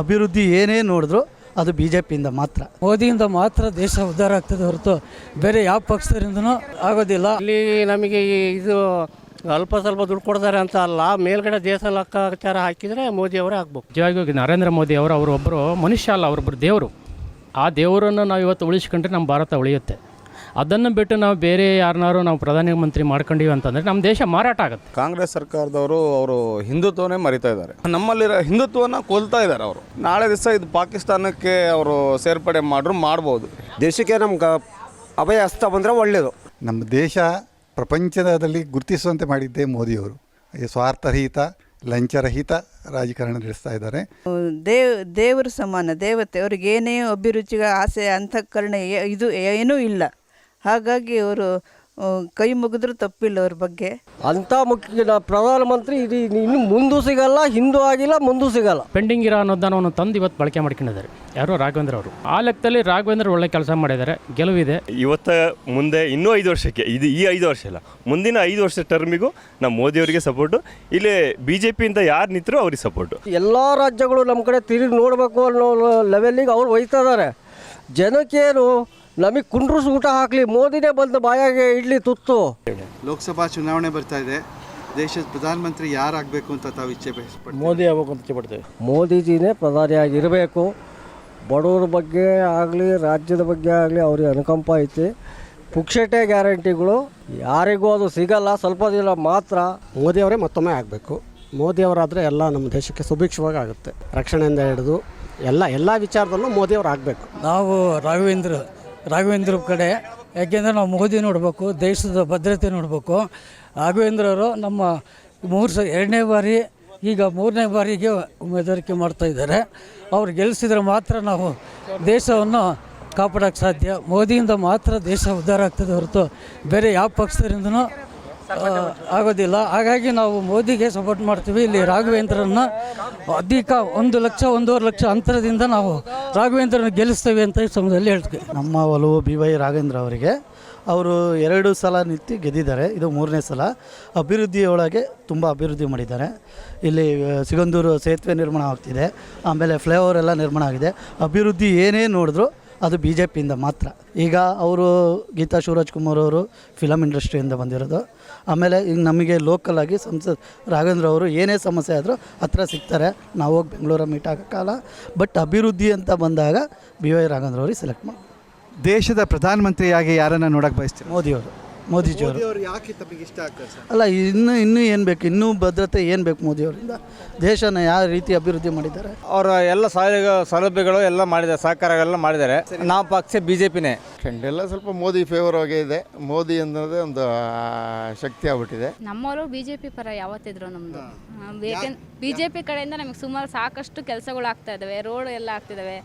ಅಭಿವೃದ್ಧಿ ಏನೇ ನೋಡಿದ್ರು ಅದು ಬಿ ಜೆ ಪಿಯಿಂದ ಮಾತ್ರ. ಮೋದಿಯಿಂದ ಮಾತ್ರ ದೇಶ ಉದ್ಧಾರ ಆಗ್ತದೆ ಹೊರತು ಬೇರೆ ಯಾವ ಪಕ್ಷದಿಂದನೂ ಆಗೋದಿಲ್ಲ. ಇಲ್ಲಿ ನಮಗೆ ಇದು ಅಲ್ಪ ಸ್ವಲ್ಪ ದುಡ್ಡು ಕೊಡ್ತಾರೆ ಅಂತ ಅಲ್ಲ, ಮೇಲ್ಗಡೆ ದೇಶ ಲೆಕ್ಕಾಚಾರ ಹಾಕಿದರೆ ಮೋದಿಯವರೇ ಆಗ್ಬೇಕು. ನಿಜವಾಗಿ ನರೇಂದ್ರ ಮೋದಿ ಅವರು ಒಬ್ಬರು ಮನುಷ್ಯ ಅಲ್ಲ, ಅವರೊಬ್ಬರು ದೇವರು. ಆ ದೇವರನ್ನು ನಾವು ಇವತ್ತು ಉಳಿಸ್ಕೊಂಡ್ರೆ ನಮ್ಮ ಭಾರತ ಉಳಿಯುತ್ತೆ. ಅದನ್ನು ಬಿಟ್ಟು ನಾವು ಬೇರೆ ಯಾರನ್ನಾರು ನಾವು ಪ್ರಧಾನಮಂತ್ರಿ ಮಾಡ್ಕೊಂಡಿವಿ ಅಂತಂದರೆ ನಮ್ಮ ದೇಶ ಮಾರಾಟ ಆಗುತ್ತೆ. ಕಾಂಗ್ರೆಸ್ ಸರ್ಕಾರದವರು ಅವರು ಹಿಂದುತ್ವನೇ ಮರಿತಾ ಇದ್ದಾರೆ, ನಮ್ಮಲ್ಲಿರೋ ಹಿಂದುತ್ವನ ಕೊಲ್ತಾ ಇದ್ದಾರೆ ಅವರು. ನಾಳೆ ದಿವಸ ಇದು ಪಾಕಿಸ್ತಾನಕ್ಕೆ ಅವರು ಸೇರ್ಪಡೆ ಮಾಡ್ಬೋದು. ದೇಶಕ್ಕೆ ನಮ್ಗೆ ಅಭಯ ಹಸ್ತ ಬಂದರೆ ಒಳ್ಳೆಯದು. ನಮ್ಮ ದೇಶ ಪ್ರಪಂಚದಲ್ಲಿ ಗುರುತಿಸುವಂತೆ ಮಾಡಿದ್ದೇ ಮೋದಿಯವರು. ಸ್ವಾರ್ಥರಹಿತ ಲಂಚರಹಿತ ರಾಜಕಾರಣ ನಡೆಸ್ತಾ ಇದ್ದಾರೆ. ದೇವರು ಸಮಾನ, ದೇವತೆ. ಅವ್ರಿಗೆ ಏನೇ ಅಭಿರುಚಿಗೆ ಆಸೆ ಅಂತಃಕರಣ ಇದು ಏನೂ ಇಲ್ಲ. ಹಾಗಾಗಿ ಅವರು ಕೈ ಮುಗಿದ್ರೂ ತಪ್ಪಿಲ್ಲ ಅವ್ರ ಬಗ್ಗೆ. ಅಂಥ ಮುಖ್ಯ ಪ್ರಧಾನಮಂತ್ರಿ ಇದು ಇನ್ನು ಮುಂದೂ ಸಿಗಲ್ಲ, ಹಿಂದೂ ಆಗಿಲ್ಲ, ಮುಂದೂ ಸಿಗಲ್ಲ. ಪೆಂಡಿಂಗ್ ಇರೋ ಅನ್ನೋದನ್ನು ತಂದು ಇವತ್ತು ಬಳಕೆ ಮಾಡ್ಕೊಂಡಿದ್ದಾರೆ ಯಾರೋ ರಾಘವೇಂದ್ರ ಅವರು. ಆ ಲೆಕ್ಕದಲ್ಲಿ ರಾಘವೇಂದ್ರ ಒಳ್ಳೆ ಕೆಲಸ ಮಾಡಿದ್ದಾರೆ, ಗೆಲುವಿದೆ. ಇವತ್ತು ಮುಂದೆ ಇನ್ನೂ 5 ವರ್ಷಕ್ಕೆ, ಇದು ಈ 5 ವರ್ಷ ಇಲ್ಲ, ಮುಂದಿನ 5 ವರ್ಷ ಟರ್ಮಿಗೂ ನಮ್ಮ ಮೋದಿಯವರಿಗೆ ಸಪೋರ್ಟು. ಇಲ್ಲಿ BJPಯಿಂದ ಯಾರು ನಿಂತರೂ ಅವ್ರಿಗೆ ಸಪೋರ್ಟು. ಎಲ್ಲ ರಾಜ್ಯಗಳು ನಮ್ಮ ಕಡೆ ತಿರುಗಿ ನೋಡಬೇಕು ಅನ್ನೋ ಲೆವೆಲ್ಲಿಗೆ ಅವ್ರು ಒಯ್ತಾ ಇದ್ದಾರೆ. ಜನಕ್ಕೇನು ನಮಗೆ ಕುಂಡ್ರಸ್ ಊಟ ಹಾಕಲಿ, ಮೋದಿನೇ ಬಂದು ಬಾಯಾಗೆ ಇಡ್ಲಿ ತುತ್ತು. ಲೋಕಸಭಾ ಚುನಾವಣೆ ಬರ್ತಾ ಇದೆ, ದೇಶದ ಪ್ರಧಾನಮಂತ್ರಿ ಯಾರಾಗಬೇಕು ಅಂತ ತಾವು ಇಚ್ಛೆ ಪಡ್ತೀವಿ? ಮೋದಿ ಆಗಬೇಕು ಅಂತ ಇಚ್ಛೆ ಪಡ್ತೇವೆ. ಮೋದಿಜಿನೇ ಪ್ರಧಾನಿಯಾಗಿರಬೇಕು. ಬಡವರ ಬಗ್ಗೆ ಆಗಲಿ, ರಾಜ್ಯದ ಬಗ್ಗೆ ಆಗಲಿ ಅವ್ರಿಗೆ ಅನುಕಂಪ ಐತಿ. ಪುಕ್ಷಟೆ ಗ್ಯಾರಂಟಿಗಳು ಯಾರಿಗೂ ಅದು ಸಿಗಲ್ಲ, ಸ್ವಲ್ಪ ದಿನ ಮಾತ್ರ. ಮೋದಿಯವರೇ ಮತ್ತೊಮ್ಮೆ ಆಗಬೇಕು. ಮೋದಿಯವರಾದರೆ ಎಲ್ಲ ನಮ್ಮ ದೇಶಕ್ಕೆ ಸುಭಿಕ್ಷವಾಗಿ ಆಗುತ್ತೆ. ರಕ್ಷಣೆಯಿಂದ ಹಿಡಿದು ಎಲ್ಲ ವಿಚಾರದಲ್ಲೂ ಮೋದಿಯವರು ಆಗಬೇಕು. ನಾವು ರಾಘವೇಂದ್ರ ಕಡೆ, ಯಾಕೆಂದರೆ ನಾವು ಮೋದಿ ನೋಡಬೇಕು, ದೇಶದ ಭದ್ರತೆ ನೋಡಬೇಕು. ರಾಘವೇಂದ್ರವರು ನಮ್ಮ 2ನೇ ಬಾರಿ, ಈಗ 3ನೇ ಬಾರಿಗೆ ಉಮೇದುವಾರಿಕೆ ಮಾಡ್ತಾ ಇದ್ದಾರೆ. ಅವ್ರು ಗೆಲ್ಲಿಸಿದ್ರೆ ಮಾತ್ರ ನಾವು ದೇಶವನ್ನು ಕಾಪಾಡೋಕ್ಕೆ ಸಾಧ್ಯ. ಮೋದಿಯಿಂದ ಮಾತ್ರ ದೇಶ ಉದ್ಧಾರ ಆಗ್ತದೆ ಹೊರತು ಬೇರೆ ಯಾವ ಪಕ್ಷದಿಂದನೂ ಆಗೋದಿಲ್ಲ. ಹಾಗಾಗಿ ನಾವು ಮೋದಿಗೆ ಸಪೋರ್ಟ್ ಮಾಡ್ತೀವಿ. ಇಲ್ಲಿ ರಾಘವೇಂದ್ರನ್ನ ಅಧಿಕ 1 ಲಕ್ಷ 1.5 ಲಕ್ಷ ಅಂತರದಿಂದ ನಾವು ರಾಘವೇಂದ್ರನ ಗೆಲ್ಲಿಸ್ತೇವೆ ಅಂತ ಈ ಸಮಯದಲ್ಲಿ ಹೇಳ್ತೀವಿ. ನಮ್ಮ ಒಲವು BY ರಾಘವೇಂದ್ರ ಅವರಿಗೆ. ಅವರು 2 ಸಲ ನಿಂತು ಗೆದ್ದಿದ್ದಾರೆ, ಇದು 3ನೇ ಸಲ. ಅಭಿವೃದ್ಧಿಯೊಳಗೆ ತುಂಬ ಅಭಿವೃದ್ಧಿ ಮಾಡಿದ್ದಾರೆ. ಇಲ್ಲಿ ಸಿಗಂದೂರು ಸೇತುವೆ ನಿರ್ಮಾಣ ಆಗ್ತಿದೆ, ಆಮೇಲೆ ಫ್ಲೈಓವರ್ ಎಲ್ಲ ನಿರ್ಮಾಣ ಆಗಿದೆ. ಅಭಿವೃದ್ಧಿ ಏನೇ ನೋಡಿದ್ರು ಅದು ಬಿ ಜೆ ಪಿಯಿಂದ ಮಾತ್ರ. ಈಗ ಅವರು ಗೀತಾ ಶಿವರಾಜ್ ಕುಮಾರ್ ಅವರು ಫಿಲಮ್ ಇಂಡಸ್ಟ್ರಿಯಿಂದ ಬಂದಿರೋದು. ಆಮೇಲೆ ಈಗ ನಮಗೆ ಲೋಕಲಾಗಿ ಸಂಸದ್ ರಾಘವೇಂದ್ರ ಅವರು ಏನೇ ಸಮಸ್ಯೆ ಆದರೂ ಹತ್ರ ಸಿಗ್ತಾರೆ. ನಾವು ಹೋಗಿ ಬೆಂಗಳೂರ ಮೀಟ್ ಆಗೋಕ್ಕಾಗಲ್ಲ. ಬಟ್ ಅಭಿವೃದ್ಧಿ ಅಂತ ಬಂದಾಗ BY ರಾಘವೇಂದ್ರ ಅವ್ರಿಗೆ ಸೆಲೆಕ್ಟ್ ಮಾಡಿ. ದೇಶದ ಪ್ರಧಾನಮಂತ್ರಿಯಾಗಿ ಯಾರನ್ನು ನೋಡಕ್ಕೆ ಬಯಸ್ತೀವಿ? ಮೋದಿಜಿಯವರು. ಯಾಕೆ ತಮಗೆ ಇಷ್ಟ ಆಗ್ತದೆ ಸರ್? ಅಲ್ಲ, ಇನ್ನೂ ಏನು ಬೇಕು, ಇನ್ನೂ ಭದ್ರತೆ ಏನು ಬೇಕು ಮೋದಿಯವರಿಂದ? ದೇಶನ ಯಾವ ರೀತಿ ಅಭಿವೃದ್ಧಿ ಮಾಡಿದ್ದಾರೆ? ಅವರ ಎಲ್ಲ ಸೌಲಭ್ಯಗಳು ಎಲ್ಲ ಮಾಡಿದ್ದಾರೆ, ಸಹಕಾರಗಳೆಲ್ಲ ಮಾಡಿದ್ದಾರೆ. ನಾವು ಪಕ್ಷ BJPನೇ. ಎಲ್ಲ ಸ್ವಲ್ಪ ಮೋದಿ ಫೇವರ್ ಆಗೇ ಇದೆ. ಮೋದಿ ಅನ್ನೋದೇ ಒಂದು ಶಕ್ತಿ ಆಗ್ಬಿಟ್ಟಿದೆ. ನಮ್ಮವರು BJP ಪರ ಯಾವತ್ತಿದ್ರು ನಮ್ಮದು. BJP ಕಡೆಯಿಂದ ನಮಗೆ ಸುಮಾರು ಸಾಕಷ್ಟು ಕೆಲಸಗಳು ಆಗ್ತಾ ಇದ್ದಾವೆ, ರೋಡ್ ಎಲ್ಲ ಆಗ್ತಿದ್ದಾವೆ.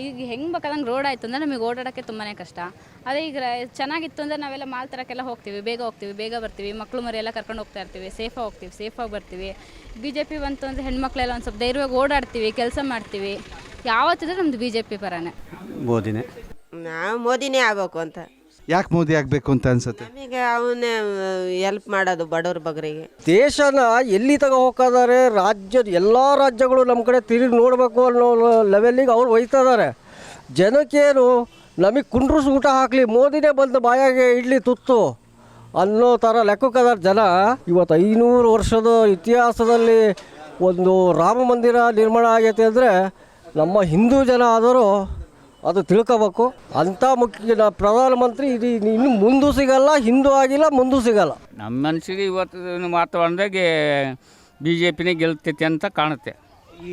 ಈಗ ಹೆಂಗೆ ಬೇಕಾದಂಗೆ ರೋಡ್ ಆಯಿತು ಅಂದರೆ ನಮಗೆ ಓಡಾಡೋಕ್ಕೆ ತುಂಬಾ ಕಷ್ಟ. ಅದೇ ಈಗ ಚೆನ್ನಾಗಿತ್ತು ಅಂದರೆ ನಾವೆಲ್ಲ ಮಾಲ್ ತರಕ್ಕೆಲ್ಲ ಹೋಗ್ತೀವಿ, ಬೇಗ ಬರ್ತೀವಿ. ಮಕ್ಕಳು ಮರಿ ಎಲ್ಲ ಕರ್ಕೊಂಡು ಹೋಗ್ತಾ ಇರ್ತೀವಿ, ಸೇಫಾಗಿ ಬರ್ತೀವಿ. BJP ಬಂತು ಅಂದರೆ ಹೆಣ್ಮಕ್ಳೆಲ್ಲ ಒಂದು ಸ್ವಲ್ಪ ಧೈರ್ಯವಾಗಿ ಓಡಾಡ್ತೀವಿ, ಕೆಲಸ ಮಾಡ್ತೀವಿ. ಯಾವತ್ತಿದ್ರೆ ನಮ್ಮದು BJP ಪರನೇ. ಮೋದಿನೇ. ನಾವು ಮೋದಿನೇ ಆಗಬೇಕು ಅಂತ. ಯಾಕೆ ಮೋದಿ ಆಗಬೇಕು ಅಂತ ಅನ್ಸುತ್ತೆ? ನಮಗೆ ಅವನ್ನೇ ಹೆಲ್ಪ್ ಮಾಡೋದು ಬಡವ್ರ ಬಗ್ಗರಿಗೆ. ದೇಶನ ಎಲ್ಲಿ ತಗೋ ಹೋಗ್ತಿದ್ದಾರೆ, ರಾಜ್ಯದ ಎಲ್ಲ ರಾಜ್ಯಗಳು ನಮ್ಮ ಕಡೆ ತಿರುಗಿ ನೋಡಬೇಕು ಅನ್ನೋ ಲೆವೆಲ್ಲಿಗೆ ಅವ್ರು ಒಯ್ತಾ ಇದ್ದಾರೆ. ಜನಕ್ಕೇನು ನಮಗೆ ಕುಂಡ್ರಸ್ ಊಟ ಹಾಕಲಿ, ಮೋದಿನೇ ಬಂದು ಬಾಯಾಗೆ ಇಡ್ಲಿ ತುತ್ತು ಅನ್ನೋ ಥರ ಲೆಕ್ಕಕ್ಕದಾರ ಜನ. ಇವತ್ತು 500 ವರ್ಷದ ಇತಿಹಾಸದಲ್ಲಿ ಒಂದು ರಾಮ ಮಂದಿರ ನಿರ್ಮಾಣ ಆಗೈತೆ ಅಂದರೆ ನಮ್ಮ ಹಿಂದೂ ಜನ ಆದರೂ ಅದು ತಿಳ್ಕೋಬೇಕು. ಅಂಥ ಮುಖ್ಯ ಪ್ರಧಾನಮಂತ್ರಿ ಇದು ಇನ್ನು ಮುಂದೂ ಸಿಗಲ್ಲ, ಹಿಂದೂ ಆಗಿಲ್ಲ, ಮುಂದೂ ಸಿಗಲ್ಲ. ನಮ್ಮ ಮನಸ್ಸಿಗೆ ಇವತ್ತು ವಾತಾವರಣದಾಗೆ BJPನೇ ಗೆಲ್ತೈತಿ ಅಂತ ಕಾಣುತ್ತೆ. ಈ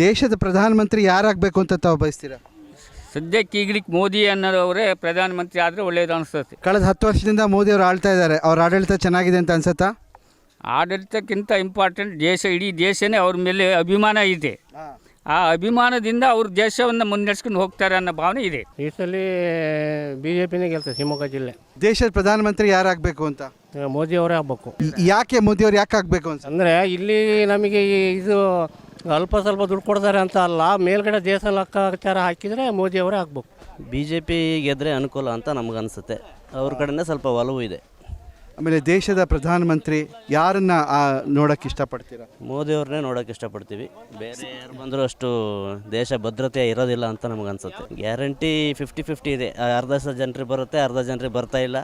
ದೇಶದ ಪ್ರಧಾನಮಂತ್ರಿ ಯಾರಾಗಬೇಕು ಅಂತ ತಾವು ಬಯಸ್ತೀರಾ? ಸದ್ಯಕ್ಕೆ ಈಗಲಿಕ್ಕೆ ಮೋದಿ ಅನ್ನೋರವರೇ ಪ್ರಧಾನಮಂತ್ರಿ ಆದರೆ ಒಳ್ಳೆಯದು ಅನಿಸ್ತದೆ. ಕಳೆದ 10 ವರ್ಷದಿಂದ ಮೋದಿ ಅವರು ಆಳ್ತಾ ಇದ್ದಾರೆ, ಅವ್ರ ಆಡಳಿತ ಚೆನ್ನಾಗಿದೆ ಅಂತ ಅನ್ಸುತ್ತಾ? ಆಡಳಿತಕ್ಕಿಂತ ಇಂಪಾರ್ಟೆಂಟ್ ಇಡೀ ದೇಶನೇ ಅವ್ರ ಮೇಲೆ ಅಭಿಮಾನ ಇದೆ. ಆ ಅಭಿಮಾನದಿಂದ ಅವ್ರ ದೇಶವನ್ನು ಮುನ್ನಡೆಸ್ಕೊಂಡು ಹೋಗ್ತಾರೆ ಅನ್ನೋ ಭಾವನೆ ಇದೆ. ಈ ಸಲ BJPನೇ ಗೆಲ್ತದೆ ಶಿವಮೊಗ್ಗ ಜಿಲ್ಲೆ. ದೇಶದ ಪ್ರಧಾನಮಂತ್ರಿ ಯಾರಾಗಬೇಕು ಅಂತ? ಮೋದಿಯವರೇ ಆಗಬೇಕು. ಯಾಕೆ ಮೋದಿಯವ್ರು ಯಾಕೆ ಆಗಬೇಕು ಅಂತ? ಅಂದರೆ ಇಲ್ಲಿ ನಮಗೆ ಇದು ಅಲ್ಪ ಸ್ವಲ್ಪ ದುಡ್ಡು ಕೊಡ್ತಾರೆ ಅಂತ ಅಲ್ಲ, ಮೇಲ್ಗಡೆ ದೇಶ ಲೆಕ್ಕಾಚಾರ ಹಾಕಿದರೆ ಮೋದಿಯವರೇ ಆಗಬೇಕು. BJP ಗೆದ್ರೆ ಅನುಕೂಲ ಅಂತ ನಮಗನ್ಸುತ್ತೆ. ಅವ್ರ ಕಡೆನೇ ಸ್ವಲ್ಪ ಒಲವು ಇದೆ. ಆಮೇಲೆ ದೇಶದ ಪ್ರಧಾನಮಂತ್ರಿ ಯಾರನ್ನ ನೋಡೋಕ್ಕೆ ಇಷ್ಟಪಡ್ತೀರಾ? ಮೋದಿಯವ್ರನ್ನೇ ನೋಡೋಕೆ ಇಷ್ಟಪಡ್ತೀವಿ. ಬೇರೆ ಯಾರು ಬಂದರೂ ಅಷ್ಟು ದೇಶ ಭದ್ರತೆ ಇರೋದಿಲ್ಲ ಅಂತ ನಮ್ಗೆ ಅನ್ಸುತ್ತೆ. ಗ್ಯಾರಂಟಿ 50-50 ಇದೆ. ಅರ್ಧ ಜನರಿಗೆ ಬರುತ್ತೆ, ಅರ್ಧ ಜನರಿಗೆ ಬರ್ತಾ ಇಲ್ಲ.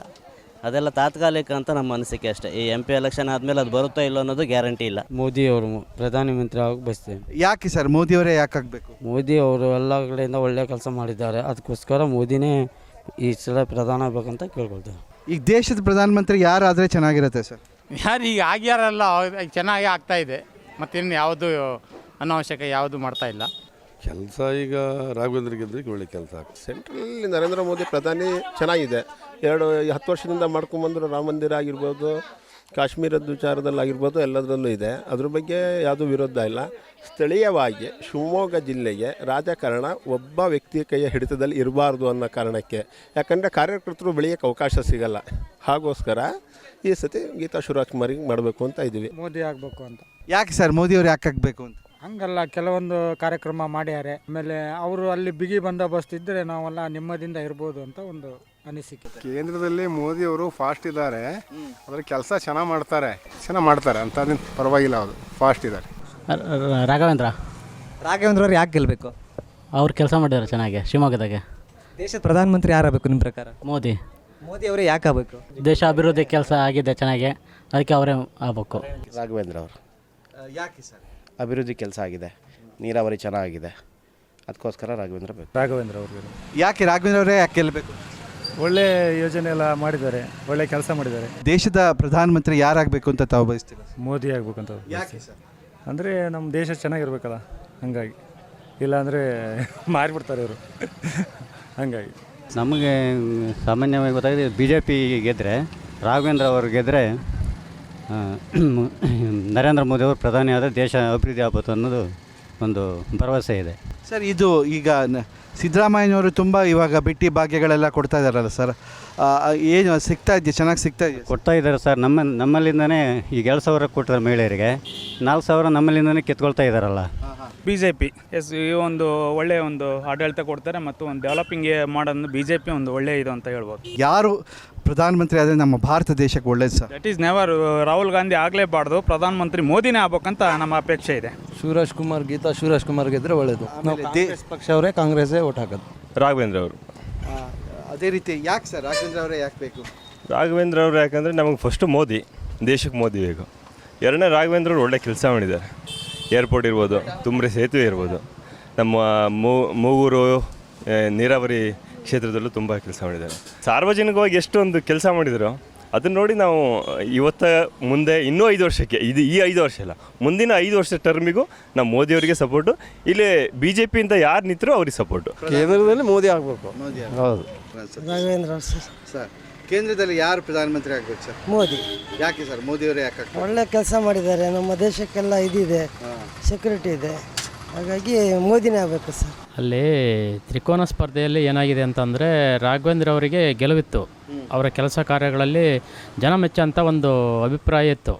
ಅದೆಲ್ಲ ತಾತ್ಕಾಲಿಕ ಅಂತ ನಮ್ಮ ಅನಿಸಿಕೆ ಅಷ್ಟೇ. ಈ MP ಎಲೆಕ್ಷನ್ ಆದಮೇಲೆ ಅದು ಬರುತ್ತಾ ಇಲ್ಲ ಅನ್ನೋದು ಗ್ಯಾರಂಟಿ ಇಲ್ಲ. ಮೋದಿಯವರು ಪ್ರಧಾನಮಂತ್ರಿ ಆಗಿ ಬಯಸ್ತೇವೆ. ಯಾಕೆ ಸರ್ ಮೋದಿಯವರೇ ಯಾಕೆ ಆಗಬೇಕು? ಮೋದಿ ಅವರು ಎಲ್ಲ ಕಡೆಯಿಂದ ಒಳ್ಳೆಯ ಕೆಲಸ ಮಾಡಿದ್ದಾರೆ. ಅದಕ್ಕೋಸ್ಕರ ಮೋದಿನೇ ಈ ಸಲ ಪ್ರಧಾನ ಆಗಬೇಕಂತ ಕೇಳ್ಕೊಳ್ತೇವೆ. ಈಗ ದೇಶದ ಪ್ರಧಾನಮಂತ್ರಿ ಯಾರಾದರೆ ಚೆನ್ನಾಗಿರುತ್ತೆ ಸರ್? ಯಾರು ಈಗ ಆಗ್ಯಾರಲ್ಲ ಚೆನ್ನಾಗಿ ಆಗ್ತಾ ಇದೆ. ಮತ್ತಿನ್ನು ಯಾವುದು ಅನಾವಶ್ಯಕ ಯಾವುದು ಮಾಡ್ತಾ ಇಲ್ಲ ಕೆಲಸ. ಈಗ ರಾಘವೇಂದ್ರ ಗೆದ್ರಿಗೆ ಒಳ್ಳೆ ಕೆಲಸ ಆಗ್ತದೆ. ಸೆಂಟ್ರಲಲ್ಲಿ ನರೇಂದ್ರ ಮೋದಿ ಪ್ರಧಾನಿ ಚೆನ್ನಾಗಿದೆ. 10 ವರ್ಷದಿಂದ ಮಾಡ್ಕೊಂಬಂದ್ರು. ರಾಮ ಮಂದಿರ ಆಗಿರ್ಬೋದು, ಕಾಶ್ಮೀರದ ವಿಚಾರದಲ್ಲಾಗಿರ್ಬೋದು, ಎಲ್ಲದರಲ್ಲೂ ಇದೆ. ಅದ್ರ ಬಗ್ಗೆ ಯಾವುದೂ ವಿರೋಧ ಇಲ್ಲ. ಸ್ಥಳೀಯವಾಗಿ ಶಿವಮೊಗ್ಗ ಜಿಲ್ಲೆಗೆ ರಾಜಕಾರಣ ಒಬ್ಬ ವ್ಯಕ್ತಿಯ ಕೈಯ ಹಿಡಿತದಲ್ಲಿ ಇರಬಾರ್ದು ಅನ್ನೋ ಕಾರಣಕ್ಕೆ, ಯಾಕಂದರೆ ಕಾರ್ಯಕರ್ತರು ಬೆಳೆಯೋಕ್ಕೆ ಅವಕಾಶ ಸಿಗಲ್ಲ. ಹಾಗೋಸ್ಕರ ಈ ಸತಿ ಗೀತಾ ಶಿವರಾಜ್ಕುಮಾರಿಗೆ ಮಾಡಬೇಕು ಅಂತ ಇದ್ದೀವಿ. ಮೋದಿ ಆಗಬೇಕು ಅಂತ. ಯಾಕೆ ಸರ್ ಮೋದಿಯವರು ಯಾಕೆ ಆಗಬೇಕು ಅಂತ? ಹಂಗಲ್ಲ, ಕೆಲವೊಂದು ಕಾರ್ಯಕ್ರಮ ಮಾಡ್ಯಾರೆ. ಆಮೇಲೆ ಅವರು ಅಲ್ಲಿ ಬಿಗಿ ಬಂದೋಬಸ್ತ್ ಇದ್ದರೆ ನಾವೆಲ್ಲ ನೆಮ್ಮದಿಯಿಂದ ಇರ್ಬೋದು ಅಂತ ಒಂದು ಅನಿಸಿಕೆ. ಕೇಂದ್ರದಲ್ಲಿ ಮೋದಿಯವರು ಫಾಸ್ಟ್ ಇದ್ದಾರೆ. ಅದರ ಕೆಲಸ ಚೆನ್ನಾಗಿ ಮಾಡ್ತಾರೆ ಅಂತ ಪರವಾಗಿಲ್ಲ. ಅವರು ಫಾಸ್ಟ್ ಇದ್ದಾರೆ. ರಾಘವೇಂದ್ರ ಅವ್ರು ಯಾಕೆ ಗೆಲ್ಲಬೇಕು? ಅವ್ರು ಕೆಲಸ ಮಾಡಿದ್ದಾರೆ ಚೆನ್ನಾಗಿ ಶಿವಮೊಗ್ಗದಾಗೆ. ದೇಶದ ಪ್ರಧಾನಮಂತ್ರಿ ಯಾರಾಗಬೇಕು ನಿಮ್ಮ ಪ್ರಕಾರ? ಮೋದಿ ಅವರೇ ಯಾಕೆ ಆಗಬೇಕು? ದೇಶ ಅಭಿವೃದ್ಧಿ ಕೆಲಸ ಆಗಿದೆ ಚೆನ್ನಾಗಿ, ಅದಕ್ಕೆ ಅವರೇ ಆಗಬೇಕು. ರಾಘವೇಂದ್ರ ಅವರು ಯಾಕೆ ಸರ್? ಅಭಿವೃದ್ಧಿ ಕೆಲಸ ಆಗಿದೆ, ನೀರಾವರಿ ಚೆನ್ನಾಗಿದೆ, ಅದಕ್ಕೋಸ್ಕರ ರಾಘವೇಂದ್ರ ಬೇಕು. ರಾಘವೇಂದ್ರ ಅವರು ಯಾಕೆ ರಾಘವೇಂದ್ರ ಅವರೇ ಯಾಕೆ ಗೆಲ್ಲಬೇಕು? ಒಳ್ಳೆ ಯೋಜನೆ ಎಲ್ಲ ಮಾಡಿದ್ದಾರೆ, ಒಳ್ಳೆ ಕೆಲಸ ಮಾಡಿದ್ದಾರೆ. ದೇಶದ ಪ್ರಧಾನಮಂತ್ರಿ ಯಾರಾಗಬೇಕು ಅಂತ ತಾವು ಬಯಸ್ತೀರಾ? ಮೋದಿ ಆಗ್ಬೇಕಂತ. ಯಾಕೆ ಸರ್? ಅಂದರೆ ನಮ್ಮ ದೇಶ ಚೆನ್ನಾಗಿರ್ಬೇಕಲ್ಲ, ಹಾಗಾಗಿ. ಇಲ್ಲಾಂದರೆ ಮಾರಿಬಿಡ್ತಾರೆ ಇವರು, ಹಾಗಾಗಿ. ನಮಗೆ ಸಾಮಾನ್ಯವಾಗಿ ಗೊತ್ತಾಗಿದೆ BJP ಗೆದ್ದರೆ, ರಾಘವೇಂದ್ರ ಅವರು ಗೆದ್ದರೆ ನರೇಂದ್ರ ಮೋದಿ ಅವರು ಪ್ರಧಾನಿ ಆದರೆ ದೇಶ ಅಭಿವೃದ್ಧಿ ಆಗ್ಬೋದು ಅನ್ನೋದು ಒಂದು ಭರವಸೆ ಇದೆ ಸರ್. ಇದು ಈಗ ಸಿದ್ದರಾಮಯ್ಯನವರು ತುಂಬ ಇವಾಗ ಬಿಟ್ಟಿ ಭಾಗ್ಯಗಳೆಲ್ಲ ಕೊಡ್ತಾ ಇದ್ದಾರಲ್ಲ ಸರ್, ಏನು ಸಿಗ್ತಾ ಇದೆಯಾ? ಚೆನ್ನಾಗಿ ಸಿಗ್ತಾ ಇದೆಯಾ? ಕೊಡ್ತಾ ಇದ್ದಾರೆ ಸರ್. ನಮ್ಮಲ್ಲಿಂದನೇ ಈಗ 2,000 ಕೊಟ್ಟಿದ್ದಾರೆ ಮಹಿಳೆಯರಿಗೆ, 4,000 ನಮ್ಮಲ್ಲಿಂದನೇ ಕಿತ್ಕೊಳ್ತಾ ಇದ್ದಾರಲ್ಲ. BJP ಈ ಒಂದು ಒಳ್ಳೆಯ ಒಂದು ಆಡಳಿತ ಕೊಡ್ತಾರೆ ಮತ್ತು ಒಂದು ಡೆವಲಪಿಂಗ್ ಮಾಡೋದು BJP ಒಂದು ಒಳ್ಳೆಯ ಇದು ಅಂತ ಹೇಳ್ಬೋದು. ಯಾರು ಪ್ರಧಾನಮಂತ್ರಿ ಆದರೆ ನಮ್ಮ ಭಾರತ ದೇಶಕ್ಕೆ ಒಳ್ಳೇದು sir. That is never. Rahul Gandhi ಆಗಲೇಬಾರ್ದು, ಪ್ರಧಾನಮಂತ್ರಿ ಮೋದಿನೇ ಆಗ್ಬೇಕಂತ ನಮ್ಮ ಅಪೇಕ್ಷೆ ಇದೆ. ಗೀತಾ ಶಿವರಾಜ್ಕುಮಾರ್ ಗೆದ್ದರೆ ಒಳ್ಳೆಯದು. ಕಾಂಗ್ರೆಸ್ ಪಕ್ಷ ಅವರೇ, ಕಾಂಗ್ರೆಸ್ಸೇ ಓಟ್ ಹಾಕೋದು. ರಾಘವೇಂದ್ರ ಅವರು. ಅದೇ ರೀತಿ ಯಾಕೆ ಸರ್ ರಾಘವೇಂದ್ರ ಅವರೇ ಯಾಕೆ ಬೇಕು? ರಾಘವೇಂದ್ರ ಅವರು ಯಾಕಂದರೆ ನಮಗೆ ಫಸ್ಟು ಮೋದಿ, ದೇಶಕ್ಕೆ ಮೋದಿ ಬೇಕು. ಎರಡನೇ ರಾಘವೇಂದ್ರ ಅವರು ಒಳ್ಳೆ ಕೆಲಸ ಮಾಡಿದ್ದಾರೆ. ಏರ್ಪೋರ್ಟ್ ಇರ್ಬೋದು, ತುಮ್ರಿ ಸೇತುವೆ ಇರ್ಬೋದು, ನಮ್ಮ ಮೂಗೂರು ನೀರಾವರಿ ಕ್ಷೇತ್ರದಲ್ಲೂ ತುಂಬ ಕೆಲಸ ಮಾಡಿದ್ದಾರೆ. ಸಾರ್ವಜನಿಕವಾಗಿ ಎಷ್ಟೊಂದು ಕೆಲಸ ಮಾಡಿದರು ಅದನ್ನು ನೋಡಿ ನಾವು ಇವತ್ತು ಮುಂದೆ ಇನ್ನೂ 5 ವರ್ಷಕ್ಕೆ, ಈ 5 ವರ್ಷ ಅಲ್ಲ, ಮುಂದಿನ 5 ವರ್ಷ ಟರ್ಮಿಗೂ ನಾವು ಮೋದಿಯವರಿಗೆ ಸಪೋರ್ಟು. ಇಲ್ಲಿ BJP ಇಂದ ಯಾರು ನಿಂತರೂ ಅವ್ರಿಗೆ ಸಪೋರ್ಟು. ಕೇಂದ್ರದಲ್ಲಿ ಮೋದಿ ಆಗಬೇಕು. ಹೌದು, ರಾಘವೇಂದ್ರ ಸರ್. ಕೇಂದ್ರದಲ್ಲಿ ಯಾರು ಪ್ರಧಾನಮಂತ್ರಿ ಆಗಬೇಕು ಸರ್? ಮೋದಿ. ಯಾಕೆ ಸರ್ ಮೋದಿಯವರೇ ಯಾಕೆ? ಒಳ್ಳೆ ಕೆಲಸ ಮಾಡಿದ್ದಾರೆ. ನಮ್ಮ ದೇಶಕ್ಕೆಲ್ಲ ಇದಿದೆ, ಸೆಕ್ಯೂರಿಟಿ ಇದೆ, ಹಾಗಾಗಿ ಮೋದಿನೇ ಆಗಬೇಕು ಸರ್. ಅಲ್ಲಿ ತ್ರಿಕೋನ ಸ್ಪರ್ಧೆಯಲ್ಲಿ ಏನಾಗಿದೆ ಅಂತಂದರೆ, ರಾಘವೇಂದ್ರ ಅವರಿಗೆ ಗೆಲುವಿತ್ತು. ಅವರ ಕೆಲಸ ಕಾರ್ಯಗಳಲ್ಲಿ ಜನ ಮೆಚ್ಚಂಥ ಒಂದು ಅಭಿಪ್ರಾಯ ಇತ್ತು.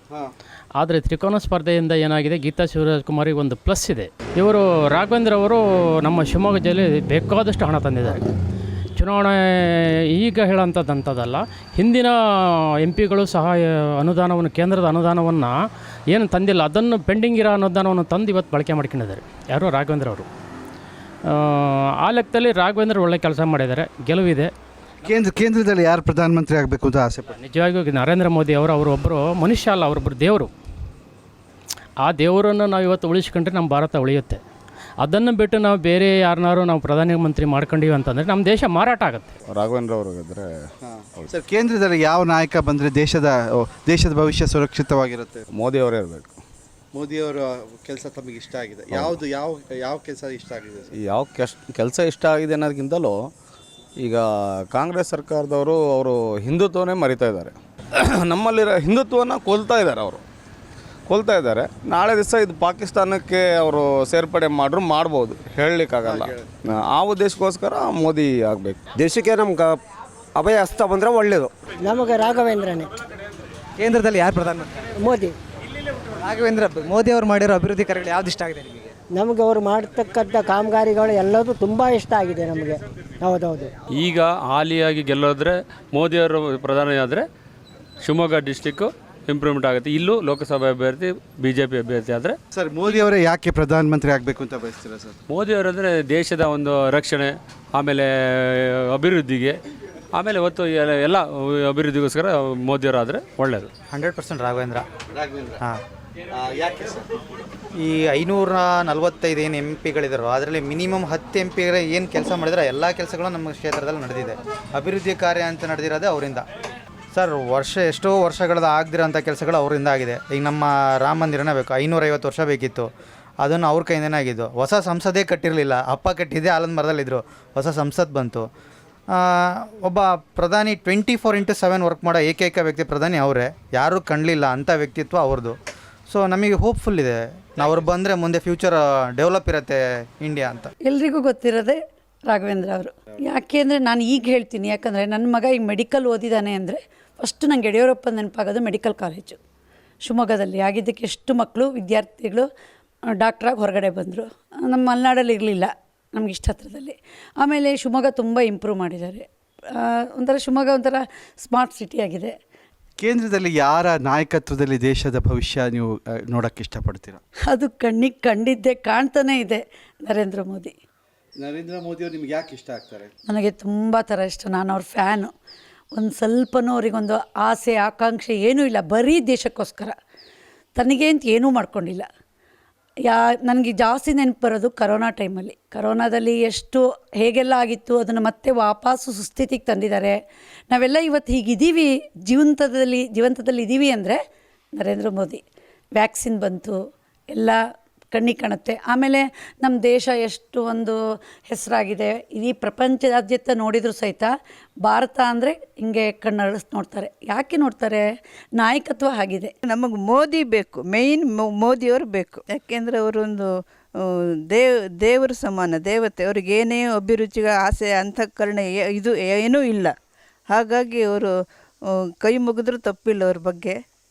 ಆದರೆ ತ್ರಿಕೋನ ಸ್ಪರ್ಧೆಯಿಂದ ಏನಾಗಿದೆ, ಗೀತಾ ಶಿವರಾಜ್ಕುಮಾರಿಗೆ ಒಂದು ಪ್ಲಸ್ ಇದೆ. ಇವರು ರಾಘವೇಂದ್ರ ಅವರು ನಮ್ಮ ಶಿವಮೊಗ್ಗ ಜಿಲ್ಲೆಯಲ್ಲಿ ಬೇಕಾದಷ್ಟು ಹಣ ತಂದಿದ್ದಾರೆ. ಚುನಾವಣೆ ಈಗ ಹೇಳೋಂಥದ್ದಂಥದ್ದಲ್ಲ, ಹಿಂದಿನ MP ಗಳು ಸಹ ಅನುದಾನವನ್ನು, ಕೇಂದ್ರದ ಅನುದಾನವನ್ನು ಏನು ತಂದಿಲ್ಲ, ಅದನ್ನು ಪೆಂಡಿಂಗ್ ಇರೋ ಅನುದಾನವನ್ನು ತಂದು ಇವತ್ತು ಬಳಕೆ ಮಾಡ್ಕೊಂಡಿದ್ದಾರೆ. ಯಾರು? ರಾಘವೇಂದ್ರ ಅವರು. ಆ ಲೆಕ್ಕದಲ್ಲಿ ರಾಘವೇಂದ್ರ ಒಳ್ಳೆ ಕೆಲಸ ಮಾಡಿದ್ದಾರೆ, ಗೆಲುವಿದೆ. ಕೇಂದ್ರದಲ್ಲಿ ಯಾರು ಪ್ರಧಾನಮಂತ್ರಿ ಆಗಬೇಕು ಅಂತ ಆಸೆ ಪಡ್ತಾರೆ? ನಿಜವಾಗಿಯೂ ನರೇಂದ್ರ ಮೋದಿ ಅವರೊಬ್ಬರು ಮನುಷ್ಯ ಅಲ್ಲ, ಅವರೊಬ್ಬರು ದೇವರು. ಆ ದೇವರನ್ನು ನಾವು ಇವತ್ತು ಉಳಿಸ್ಕೊಂಡ್ರೆ ನಮ್ಮ ಭಾರತ ಉಳಿಯುತ್ತೆ. ಅದನ್ನು ಬಿಟ್ಟು ನಾವು ಬೇರೆ ಯಾರನ್ನಾರು ನಾವು ಪ್ರಧಾನಮಂತ್ರಿ ಮಾಡ್ಕೊಂಡಿವಿ ಅಂತಂದರೆ ನಮ್ಮ ದೇಶ ಮಾರಾಟ ಆಗುತ್ತೆ. ರಾಘವೇಂದ್ರ ಅವರು ಗೆದ್ದರೆ ಸರ್, ಕೇಂದ್ರದಲ್ಲಿ ಯಾವ ನಾಯಕ ಬಂದರೆ ದೇಶದ ಭವಿಷ್ಯ ಸುರಕ್ಷಿತವಾಗಿರುತ್ತೆ? ಮೋದಿಯವರೇ ಇರಬೇಕು. ಮೋದಿಯವರ ಕೆಲಸ ತಮಗೆ ಇಷ್ಟ ಆಗಿದೆ? ಯಾವ ಕೆಲಸ ಇಷ್ಟ ಆಗಿದೆ? ಯಾವ ಕೆಲಸ ಇಷ್ಟ ಆಗಿದೆ ಅನ್ನೋದಕ್ಕಿಂತಲೂ ಈಗ ಕಾಂಗ್ರೆಸ್ ಸರ್ಕಾರದವರು ಅವರು ಹಿಂದುತ್ವನೇ ಮರಿತಾ ಇದ್ದಾರೆ. ನಮ್ಮಲ್ಲಿರೋ ಹಿಂದುತ್ವನ ಕೊಲ್ತಾ ಇದ್ದಾರೆ. ನಾಳೆ ದಿವಸ ಇದು ಪಾಕಿಸ್ತಾನಕ್ಕೆ ಅವರು ಸೇರ್ಪಡೆ ಮಾಡ್ಬೋದು, ಹೇಳಲಿಕ್ಕಾಗಲ್ಲ. ಆ ಉದ್ದೇಶಕ್ಕೋಸ್ಕರ ಮೋದಿ ಆಗಬೇಕು. ದೇಶಕ್ಕೆ ನಮ್ಗೆ ಅಭಯ ಹಸ್ತ ಬಂದರೆ ಒಳ್ಳೆಯದು. ನಮಗೆ ರಾಘವೇಂದ್ರನೇ. ಕೇಂದ್ರದಲ್ಲಿ ಯಾರು ಪ್ರಧಾನಮಂತ್ರಿ? ಮೋದಿ. ರಾಘವೇಂದ್ರ. ಮೋದಿ ಅವರು ಮಾಡಿರೋ ಅಭಿವೃದ್ಧಿ ಕಾರ್ಯಗಳು ಯಾವ್ದು ಇಷ್ಟ ಆಗಿದೆ ನಿಮಗೆ? ನಮಗೆ ಅವರು ಮಾಡ್ತಕ್ಕಂಥ ಕಾಮಗಾರಿಗಳು ಎಲ್ಲದೂ ತುಂಬ ಇಷ್ಟ ಆಗಿದೆ ನಮಗೆ. ಹೌದೌದು. ಈಗ ಹಾಲಿಯಾಗಿ ಗೆಲ್ಲೋದ್ರೆ ಮೋದಿಯವರು ಪ್ರಧಾನಿ ಆದರೆ ಶಿವಮೊಗ್ಗ ಡಿಸ್ಟಿಕ್ಕು ಇಂಪ್ರೂವ್ಮೆಂಟ್ ಆಗುತ್ತೆ. ಇಲ್ಲೂ ಲೋಕಸಭಾ ಅಭ್ಯರ್ಥಿ BJP ಅಭ್ಯರ್ಥಿ ಆದರೆ ಸರ್ ಮೋದಿಯವರೇ ಯಾಕೆ ಪ್ರಧಾನಮಂತ್ರಿ ಆಗಬೇಕು ಅಂತ ಬಯಸ್ತೀರಾ ಸರ್? ಮೋದಿಯವರಂದರೆ ದೇಶದ ಒಂದು ರಕ್ಷಣೆ, ಆಮೇಲೆ ಅಭಿವೃದ್ಧಿಗೆ, ಆಮೇಲೆ ಇವತ್ತು ಎಲ್ಲ ಅಭಿವೃದ್ಧಿಗೋಸ್ಕರ ಮೋದಿಯವರಾದರೆ ಒಳ್ಳೆಯದು. 100% ರಾಘವೇಂದ್ರ. ಹಾಂ, ಯಾಕೆ ಸರ್? ಈ 545 ಏನು MP ಅದರಲ್ಲಿ ಮಿನಿಮಮ್ 10 MP ಏನು ಕೆಲಸ ಮಾಡಿದ್ರೆ ಎಲ್ಲ ಕೆಲಸಗಳು ನಮ್ಮ ಕ್ಷೇತ್ರದಲ್ಲಿ ನಡೆದಿದೆ. ಅಭಿವೃದ್ಧಿ ಕಾರ್ಯ ಅಂತ ನಡೆದಿರೋದೇ ಅವರಿಂದ ಸರ್. ಎಷ್ಟೋ ವರ್ಷಗಳದ್ದು ಆಗದಿರೋಂಥ ಕೆಲಸಗಳು ಅವರಿಂದ ಆಗಿದೆ. ಈಗ ನಮ್ಮ ರಾಮ ಮಂದಿರನೇ ಬೇಕು, 550 ವರ್ಷ ಬೇಕಿತ್ತು, ಅದನ್ನು ಅವ್ರ ಕೈಯಿಂದನೇ ಆಗಿದ್ದು. ಹೊಸ ಸಂಸದೇ ಕಟ್ಟಿರಲಿಲ್ಲ, ಅಪ್ಪ ಕಟ್ಟಿದ್ದೆ ಆಲದ ಮರದಲ್ಲಿದ್ದರು, ಹೊಸ ಸಂಸತ್ ಬಂತು. ಒಬ್ಬ ಪ್ರಧಾನಿ 24/7 ವರ್ಕ್ ಮಾಡೋ ಏಕೈಕ ವ್ಯಕ್ತಿ ಪ್ರಧಾನಿ ಅವರೇ, ಯಾರೂ ಕಾಣಲಿಲ್ಲ ಅಂಥ ವ್ಯಕ್ತಿತ್ವ ಅವ್ರದ್ದು. ಸೊ ನಮಗೆ ಹೋಪ್ಫುಲ್ ಇದೆ, ಅವ್ರು ಬಂದರೆ ಮುಂದೆ ಫ್ಯೂಚರ್ ಡೆವಲಪ್ ಇರುತ್ತೆ ಇಂಡಿಯಾ ಅಂತ. ಎಲ್ರಿಗೂ ಗೊತ್ತಿರೋದೇ ರಾಘವೇಂದ್ರ ಅವರು. ಯಾಕೆ ಅಂದರೆ ನಾನು ಈಗ ಹೇಳ್ತೀನಿ, ಯಾಕಂದರೆ ನನ್ನ ಮಗ ಈಗ ಮೆಡಿಕಲ್ ಓದಿದ್ದಾನೆ ಅಂದರೆ ಫಸ್ಟು ನಂಗೆ ಯಡಿಯೂರಪ್ಪ ನೆನಪಾಗೋದು ಮೆಡಿಕಲ್ ಕಾಲೇಜು ಶಿವಮೊಗ್ಗದಲ್ಲಿ ಆಗಿದ್ದಕ್ಕೆ ಎಷ್ಟು ಮಕ್ಕಳು ವಿದ್ಯಾರ್ಥಿಗಳು ಡಾಕ್ಟ್ರಾಗಿ ಹೊರಗಡೆ ಬಂದರು. ನಮ್ಮ ಮಲೆನಾಡಲ್ಲಿ ಇರಲಿಲ್ಲ, ನಮ್ಗೆ ಇಷ್ಟ ಹತ್ರದಲ್ಲಿ. ಆಮೇಲೆ ಶಿವಮೊಗ್ಗ ತುಂಬ ಇಂಪ್ರೂವ್ ಮಾಡಿದ್ದಾರೆ. ಒಂಥರ ಶಿವಮೊಗ್ಗ ಒಂಥರ ಸ್ಮಾರ್ಟ್ ಸಿಟಿ ಆಗಿದೆ. ಕೇಂದ್ರದಲ್ಲಿ ಯಾರ ನಾಯಕತ್ವದಲ್ಲಿ ದೇಶದ ಭವಿಷ್ಯ ನೀವು ನೋಡೋಕ್ಕೆ ಇಷ್ಟಪಡ್ತೀರಾ? ಅದು ಕಣ್ಣಿಗೆ ಕಂಡಿದ್ದೆ, ಕಾಣ್ತಾನೇ ಇದೆ, ನರೇಂದ್ರ ಮೋದಿ. ನರೇಂದ್ರ ಮೋದಿಯವರು ನಿಮ್ಗೆ ಯಾಕೆ ಇಷ್ಟ ಆಗ್ತಾರೆ? ನನಗೆ ತುಂಬ ಥರ ಇಷ್ಟ, ನಾನು ಅವ್ರ ಫ್ಯಾನು. ಒಂದು ಸ್ವಲ್ಪನೂ ಅವರಿಗೊಂದು ಆಸೆ ಆಕಾಂಕ್ಷೆ ಏನೂ ಇಲ್ಲ, ಬರೀ ದೇಶಕ್ಕೋಸ್ಕರ, ತನಗೆ ಅಂತ ಏನೂ ಮಾಡ್ಕೊಂಡಿಲ್ಲ. ನನಗೆ ಜಾಸ್ತಿ ನೆನಪು ಬರೋದು ಕರೋನಾ ಟೈಮಲ್ಲಿ. ಕರೋನಾದಲ್ಲಿ ಎಷ್ಟು ಹೇಗೆಲ್ಲ ಆಗಿತ್ತು, ಅದನ್ನು ಮತ್ತೆ ವಾಪಸ್ಸು ಸುಸ್ಥಿತಿಗೆ ತಂದಿದ್ದಾರೆ. ನಾವೆಲ್ಲ ಇವತ್ತು ಹೀಗಿದ್ದೀವಿ, ಜೀವಂತದಲ್ಲಿ ಇದ್ದೀವಿ ಅಂದರೆ ನರೇಂದ್ರ ಮೋದಿ. ವ್ಯಾಕ್ಸಿನ್ ಬಂತು, ಎಲ್ಲ ಕಣ್ಣಿಗೆ ಕಾಣುತ್ತೆ. ಆಮೇಲೆ ನಮ್ಮ ದೇಶ ಎಷ್ಟು ಒಂದು ಹೆಸರಾಗಿದೆ, ಇಡೀ ಪ್ರಪಂಚದಾದ್ಯಂತ ನೋಡಿದರೂ ಸಹಿತ ಭಾರತ ಅಂದರೆ ಹಿಂಗೆ ಕಣ್ಣರಳಿಸಿ ನೋಡ್ತಾರೆ. ಯಾಕೆ ನೋಡ್ತಾರೆ? ನಾಯಕತ್ವ ಆಗಿದೆ. ನಮಗೆ ಮೋದಿ ಬೇಕು, ಮೇಯ್ನ್ ಮೋದಿಯವರು ಬೇಕು. ಯಾಕೆಂದರೆ ಅವರೊಂದು ದೇವರ ಸಮಾನ, ದೇವತೆ. ಅವ್ರಿಗೇನೇ ಅಭಿರುಚಿಗೆ ಆಸೆ ಅಂತಃಕರಣ ಇದು ಏನೂ ಇಲ್ಲ. ಹಾಗಾಗಿ ಅವರು ಕೈ ಮುಗಿದ್ರೂ ತಪ್ಪಿಲ್ಲ ಅವ್ರ ಬಗ್ಗೆ.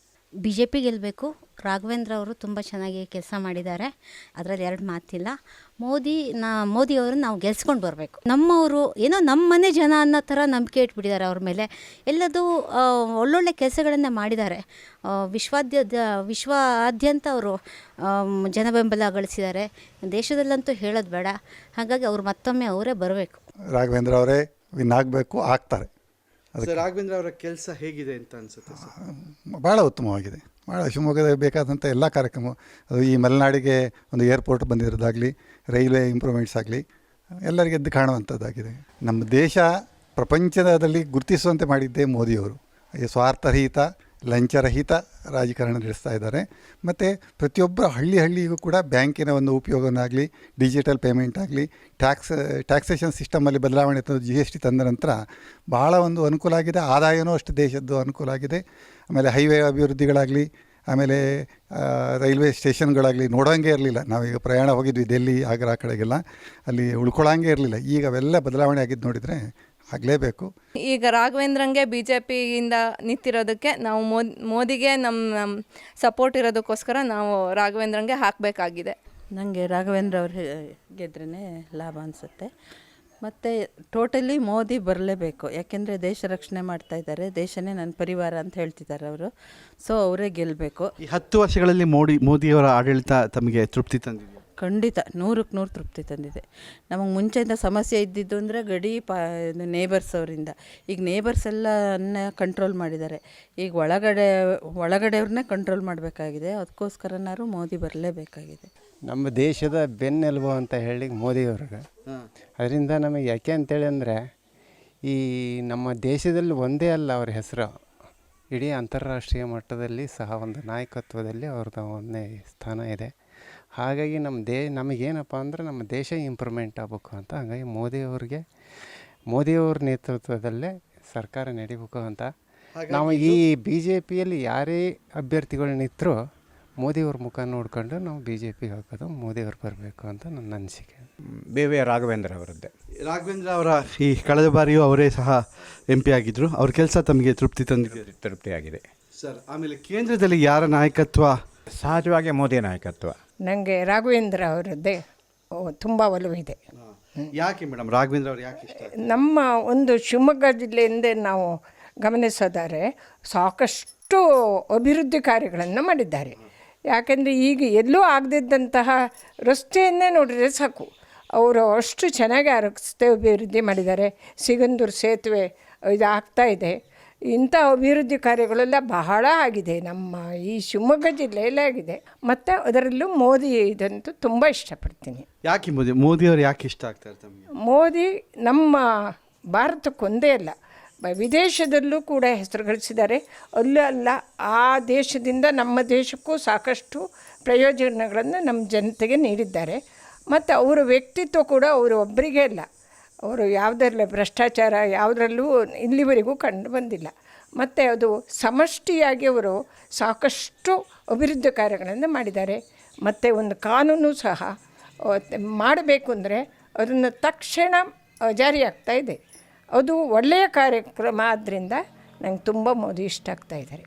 BJP ಗೆಲ್ಲಬೇಕು. ರಾಘವೇಂದ್ರ ಅವರು ತುಂಬ ಚೆನ್ನಾಗಿ ಕೆಲಸ ಮಾಡಿದ್ದಾರೆ, ಅದರಲ್ಲಿ 2 ಮಾತಿಲ್ಲ. ಮೋದಿಯವರು ನಾವು ಗೆಲ್ಸ್ಕೊಂಡು ಬರಬೇಕು. ನಮ್ಮವರು ಏನೋ ನಮ್ಮ ಮನೆ ಜನ ಅನ್ನೋ ಥರ ನಂಬಿಕೆ ಇಟ್ಬಿಟ್ಟಿದ್ದಾರೆ ಅವ್ರ ಮೇಲೆ. ಎಲ್ಲದೂ ಒಳ್ಳೊಳ್ಳೆ ಕೆಲಸಗಳನ್ನು ಮಾಡಿದ್ದಾರೆ. ವಿಶ್ವಾದ್ಯಂತ ಅವರು ಜನ ಬೆಂಬಲ ಗಳಿಸಿದ್ದಾರೆ. ದೇಶದಲ್ಲಂತೂ ಹೇಳೋದು ಬೇಡ. ಹಾಗಾಗಿ ಅವರು ಮತ್ತೊಮ್ಮೆ ಅವರೇ ಬರಬೇಕು. ರಾಘವೇಂದ್ರ ಅವರೇ ವಿನ್ ಆಗಬೇಕು, ಆಗ್ತಾರೆ. ರಾಘವೇಂದ್ರ ಅವರ ಕೆಲಸ ಹೇಗಿದೆ ಅಂತ ಅನಿಸುತ್ತೆ ಸರ್? ಭಾಳ ಉತ್ತಮವಾಗಿದೆ. ಭಾಳ ಶಿವಮೊಗ್ಗದಲ್ಲಿ ಬೇಕಾದಂಥ ಎಲ್ಲ ಕಾರ್ಯಕ್ರಮ, ಅದು ಈ ಮಲೆನಾಡಿಗೆ ಒಂದು ಏರ್ಪೋರ್ಟ್ ಬಂದಿರೋದಾಗಲಿ, ರೈಲ್ವೆ ಇಂಪ್ರೂವ್ಮೆಂಟ್ಸ್ ಆಗಲಿ, ಎಲ್ಲರಿಗೆ ಎದ್ದು ಕಾಣುವಂಥದ್ದಾಗಿದೆ. ನಮ್ಮ ದೇಶ ಪ್ರಪಂಚದಲ್ಲಿ ಗುರುತಿಸುವಂತೆ ಮಾಡಿದ್ದೇ ಮೋದಿಯವರು. ಸ್ವಾರ್ಥರಹಿತ, ಲಂಚರಹಿತ ರಾಜಕಾರಣ ನಡೆಸ್ತಾ ಇದ್ದಾರೆ. ಮತ್ತು ಪ್ರತಿಯೊಬ್ಬರ ಹಳ್ಳಿಗೂ ಕೂಡ ಬ್ಯಾಂಕಿನ ಒಂದು ಉಪಯೋಗನಾಗಲಿ, ಡಿಜಿಟಲ್ ಪೇಮೆಂಟ್ ಆಗಲಿ, ಟ್ಯಾಕ್ಸೇಷನ್ ಸಿಸ್ಟಮಲ್ಲಿ ಬದಲಾವಣೆ ತಂದು GST ತಂದ ನಂತರ ಭಾಳ ಒಂದು ಅನುಕೂಲ ಆಗಿದೆ. ಆದಾಯವೂ ಅಷ್ಟು ದೇಶದ್ದು ಅನುಕೂಲ ಆಗಿದೆ. ಆಮೇಲೆ ಹೈವೇ ಅಭಿವೃದ್ಧಿಗಳಾಗಲಿ, ಆಮೇಲೆ ರೈಲ್ವೆ ಸ್ಟೇಷನ್ಗಳಾಗಲಿ ನೋಡೋಂಗೆ ಇರಲಿಲ್ಲ. ನಾವೀಗ ಪ್ರಯಾಣ ಹೋಗಿದ್ವಿ ಡೆಲ್ಲಿ, ಆಗ್ರಾ ಕಡೆಗೆಲ್ಲ, ಅಲ್ಲಿ ಉಳ್ಕೊಳ್ಳೋಂಗೆ ಇರಲಿಲ್ಲ. ಈಗ ಅವೆಲ್ಲ ಬದಲಾವಣೆ ಆಗಿದ್ದು ನೋಡಿದರೆ ಆಗಲೇಬೇಕು. ಈಗ ರಾಘವೇಂದ್ರಂಗೆ BJPಯಿಂದ ನಿಂತಿರೋದಕ್ಕೆ ನಾವು ಮೋದಿಗೆ ನಮ್ಮ ಸಪೋರ್ಟ್ ಇರೋದಕ್ಕೋಸ್ಕರ ನಾವು ರಾಘವೇಂದ್ರಂಗೆ ಹಾಕಬೇಕಾಗಿದೆ. ನನಗೆ ರಾಘವೇಂದ್ರ ಅವರು ಗೆದ್ರೇ ಲಾಭ ಅನಿಸುತ್ತೆ. ಮತ್ತು ಟೋಟಲಿ ಮೋದಿ ಬರಲೇಬೇಕು. ಯಾಕೆಂದರೆ ದೇಶ ರಕ್ಷಣೆ ಮಾಡ್ತಾಯಿದ್ದಾರೆ, ದೇಶನೇ ನನ್ನ ಪರಿವಾರ ಅಂತ ಹೇಳ್ತಿದ್ದಾರೆ ಅವರು. ಸೊ ಅವರೇ ಗೆಲ್ಲಬೇಕು. ಈ 10 ವರ್ಷಗಳಲ್ಲಿ ಮೋದಿಯವರ ಆಡಳಿತ ತಮಗೆ ತೃಪ್ತಿ ತಂದಿದೆ? ಖಂಡಿತ 100ಕ್ಕೆ 100 ತೃಪ್ತಿ ತಂದಿದೆ. ನಮಗೆ ಮುಂಚೆಯಿಂದ ಸಮಸ್ಯೆ ಇದ್ದಿದ್ದು ಅಂದರೆ ಗಡಿ ನೇಬರ್ಸ್ ಅವರಿಂದ. ಈಗ ನೇಬರ್ಸ್ ಎಲ್ಲನ್ನ ಕಂಟ್ರೋಲ್ ಮಾಡಿದ್ದಾರೆ. ಈಗ ಒಳಗಡೆಯವ್ರನ್ನೇ ಕಂಟ್ರೋಲ್ ಮಾಡಬೇಕಾಗಿದೆ. ಅದಕ್ಕೋಸ್ಕರನಾರು ಮೋದಿ ಬರಲೇಬೇಕಾಗಿದೆ. ನಮ್ಮ ದೇಶದ ಬೆನ್ನೆಲುಬು ಅಂತ ಹೇಳಿ ಮೋದಿಯವ್ರಿಗೆ. ಅದರಿಂದ ನಮಗೆ ಯಾಕೆ ಅಂತೇಳಿ ಅಂದರೆ, ಈ ನಮ್ಮ ದೇಶದಲ್ಲಿ ಒಂದೇ ಅಲ್ಲ ಅವ್ರ ಹೆಸರು, ಇಡೀ ಅಂತಾರಾಷ್ಟ್ರೀಯ ಮಟ್ಟದಲ್ಲಿ ಸಹ ಒಂದು ನಾಯಕತ್ವದಲ್ಲಿ ಅವ್ರದ್ದು ಒಂದನೇ ಸ್ಥಾನ ಇದೆ. ಹಾಗಾಗಿ ನಮಗೇನಪ್ಪ ಅಂದರೆ ನಮ್ಮ ದೇಶ ಇಂಪ್ರೂವ್ಮೆಂಟ್ ಆಗಬೇಕು ಅಂತ. ಹಾಗಾಗಿ ಮೋದಿಯವ್ರ ನೇತೃತ್ವದಲ್ಲೇ ಸರ್ಕಾರ ನಡಿಬೇಕು ಅಂತ ನಾವು ಈ BJPಯಲ್ಲಿ ಯಾರೇ ಅಭ್ಯರ್ಥಿಗಳು ನಿಂತರೂ ಮೋದಿಯವ್ರ ಮುಖ ನೋಡ್ಕೊಂಡು ನಾವು BJPಗೆ ಹಾಕೋದು, ಮೋದಿಯವ್ರು ಬರಬೇಕು ಅಂತ ನನ್ನ ಅನಿಸಿಕೆ. ರಾಘವೇಂದ್ರ ಅವರದ್ದೇ. ರಾಘವೇಂದ್ರ ಅವರ ಈ ಕಳೆದ ಬಾರಿಯೂ ಅವರೇ ಸಹ MP ಆಗಿದ್ದರು. ಅವ್ರ ಕೆಲಸ ತಮಗೆ ತೃಪ್ತಿಯಾಗಿದೆ ಸರ್. ಆಮೇಲೆ ಕೇಂದ್ರದಲ್ಲಿ ಯಾರ ನಾಯಕತ್ವ? ಸಹಜವಾಗಿ ಮೋದಿ ನಾಯಕತ್ವ. ನನಗೆ ರಾಘವೇಂದ್ರ ಅವರದ್ದೇ ತುಂಬ ಒಲವಿದೆ. ಯಾಕೆ ಮೇಡಮ್ ರಾಘವೇಂದ್ರ ಅವರು ಯಾಕೆ ಇಷ್ಟ? ನಮ್ಮ ಒಂದು ಶಿವಮೊಗ್ಗ ಜಿಲ್ಲೆಯಿಂದ ನಾವು ಗಮನಿಸಿದರೆ ಸಾಕಷ್ಟು ಅಭಿವೃದ್ಧಿ ಕಾರ್ಯಗಳನ್ನು ಮಾಡಿದ್ದಾರೆ. ಯಾಕೆಂದರೆ ಈಗ ಎಲ್ಲೂ ಆಗದಿದ್ದಂತಹ ರಸ್ತೆಯನ್ನೇ ನೋಡಿದರೆ ಸಾಕು, ಅವರು ಅಷ್ಟು ಚೆನ್ನಾಗಿ ಆ ರಸ್ತೆ ಅಭಿವೃದ್ಧಿ ಮಾಡಿದ್ದಾರೆ. ಸಿಗಂದೂರು ಸೇತುವೆ ಇದು ಆಗ್ತಾಯಿದೆ. ಇಂಥ ಅಭಿವೃದ್ಧಿ ಕಾರ್ಯಗಳೆಲ್ಲ ಬಹಳ ಆಗಿದೆ ನಮ್ಮ ಈ ಶಿವಮೊಗ್ಗ ಜಿಲ್ಲೆಯಲ್ಲೇ ಆಗಿದೆ. ಮತ್ತು ಅದರಲ್ಲೂ ಮೋದಿ ಇದಂತೂ ತುಂಬ ಇಷ್ಟಪಡ್ತೀನಿ. ಯಾಕೆ ಮೋದಿಯವರು ಯಾಕೆ ಇಷ್ಟ ಆಗ್ತಾರೆ ತಮಗೆ? ಮೋದಿ ನಮ್ಮ ಭಾರತಕ್ಕೊಂದೇ ಅಲ್ಲ, ವಿದೇಶದಲ್ಲೂ ಕೂಡ ಹೆಸರು ಗಳಿಸಿದ್ದಾರೆ. ಅಲ್ಲೂ ಅಲ್ಲ, ಆ ದೇಶದಿಂದ ನಮ್ಮ ದೇಶಕ್ಕೂ ಸಾಕಷ್ಟು ಪ್ರಯೋಜನಗಳನ್ನು ನಮ್ಮ ಜನತೆಗೆ ನೀಡಿದ್ದಾರೆ. ಮತ್ತು ಅವರ ವ್ಯಕ್ತಿತ್ವ ಕೂಡ ಅವರು ಒಬ್ಬರಿಗೆ ಅಲ್ಲ, ಅವರು ಯಾವುದರಲ್ಲ ಭ್ರಷ್ಟಾಚಾರ ಯಾವುದರಲ್ಲೂ ಇಲ್ಲಿವರೆಗೂ ಕಂಡು ಬಂದಿಲ್ಲ. ಮತ್ತು ಅದು ಸಮಷ್ಟಿಯಾಗಿ ಅವರು ಸಾಕಷ್ಟು ಅಭಿವೃದ್ಧಿ ಕಾರ್ಯಗಳನ್ನು ಮಾಡಿದ್ದಾರೆ. ಮತ್ತು ಒಂದು ಕಾನೂನು ಸಹ ಮಾಡಬೇಕು ಅಂದರೆ ಅದನ್ನು ತಕ್ಷಣ ಜಾರಿಯಾಗ್ತಾ ಇದೆ. ಅದು ಒಳ್ಳೆಯ ಕಾರ್ಯಕ್ರಮ. ಆದ್ದರಿಂದ ನಂಗೆ ತುಂಬ ಮೋದಿ ಇಷ್ಟ ಆಗ್ತಾಯಿದ್ದಾರೆ.